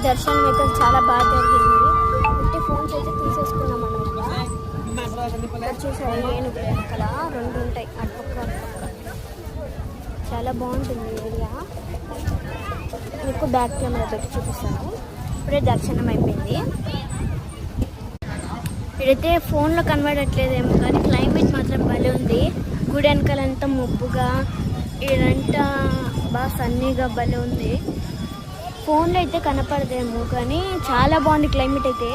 దర్శనం అయితే చాలా బాగా జరిగింది. అంటే ఫోన్స్ అయితే తీసేసుకున్నాం అనమాట. చూసారు ఏనుగు అక్కడ 2 ఉంటాయి అటుపక్క అటుపక్క. చాలా బాగుంటుంది ఏరియా. మీకు బ్యాక్ కెమెరా పెట్టి చూపిస్తాను. ఇప్పుడే దర్శనం అయిపోయింది. ఇక్కడైతే ఫోన్లో కనబడట్లేదేమో కానీ క్లైమేట్ మాత్రం భలే ఉంది. గుడి వెనకాలంతా మబ్బుగా, ఇదంతా బాగా సన్నీగా భలే ఉంది. ఫోన్లో అయితే కనపడదేమో కానీ చాలా బాగుంది క్లైమేట్ అయితే.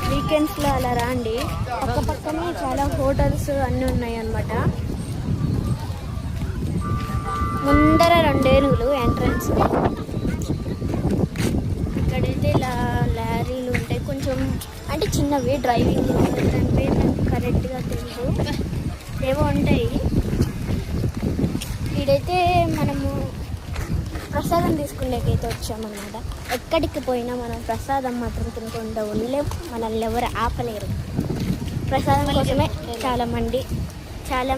వీకెండ్స్లో అలా రాండి. పక్క పక్కనే చాలా హోటల్స్ అన్నీ ఉన్నాయి అన్నమాట. ముందర 2 ఏనుగులు ఎంట్రన్స్. ఇక్కడైతే ఇలా లారీలు ఉంటాయి కొంచెం, అంటే చిన్నవి డ్రైవింగ్. దాని పేరు నాకు కరెక్ట్గా తెలుసు, ఏవో ఉంటాయి. ఇక్కడైతే మనము ప్రసాదం తీసుకునేకైతే వచ్చామన్నమాట. ఎక్కడికి పోయినా మనం ప్రసాదం మాత్రం తినకుండా ఉండలేం. మనల్ని ఎవరు ఆపలేరు. ప్రసాదం కోసమే చాలా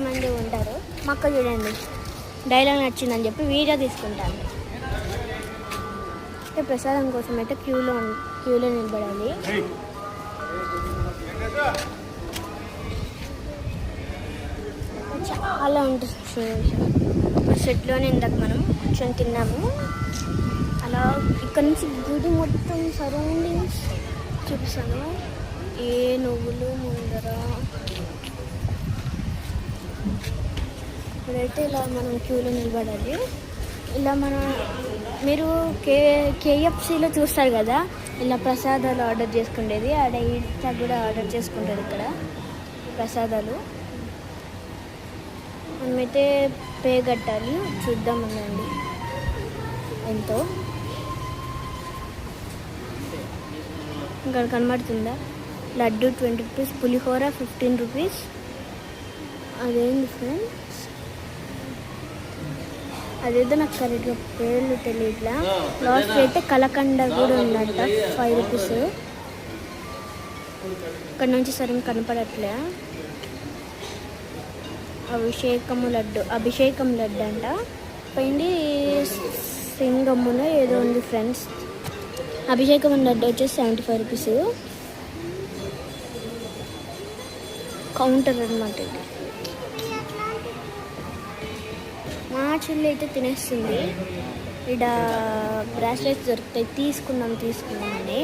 మంది ఉంటారు. మాకు చూడండి డైలాగ్ నచ్చిందని చెప్పి వీడియో తీసుకుంటాను. అంటే ప్రసాదం కోసం అయితే క్యూలో నిలబడాలి. చాలా ఉంటుంది. సెట్లోనే ఇందాక మనం కూర్చొని తిన్నాము. అలా ఇక్కడ నుంచి గుడి మొత్తం సరౌండింగ్స్ చూపిస్తాను. ఏనుగులు ముందర. ఇప్పుడైతే ఇలా మనం క్యూలో నిలబడాలి. ఇలా మీరు కేఎఫ్సీలో చూస్తారు కదా, ఇలా ప్రసాదాలు ఆర్డర్ చేసుకునేది. ఆడ ఈట కూడా ఆర్డర్ చేసుకుంటారు ఇక్కడ ప్రసాదాలు. మనమైతే పే కట్టాలి. చూద్దామనండి ఎంతో. ఇక్కడ కనబడుతుందా? లడ్డు 20 రూపీస్, పులిహోర 15 రూపీస్. అదేంటి ఫ్రెండ్స్, అదేదో నాకు కరెక్ట్గా పేర్లు తెలియట్లా. లాస్ట్ అయితే కలకండ కూడా ఉందంట 5 రూపీస్. ఇక్కడ నుంచి సరిగ్గా కనపడట్లే. అభిషేకం లడ్డు అంట. పైంది సింగమ్మున ఏదో ఉంది ఫ్రెండ్స్. అభిషేకం లడ్డు వచ్చేసి 75 రూపీస్. కౌంటర్ అనమాట ఇది. మా చెల్లి అయితే తినేస్తుంది. ఇక్కడ బ్రాస్లెట్స్ దొరుకుతాయి, తీసుకున్నామని.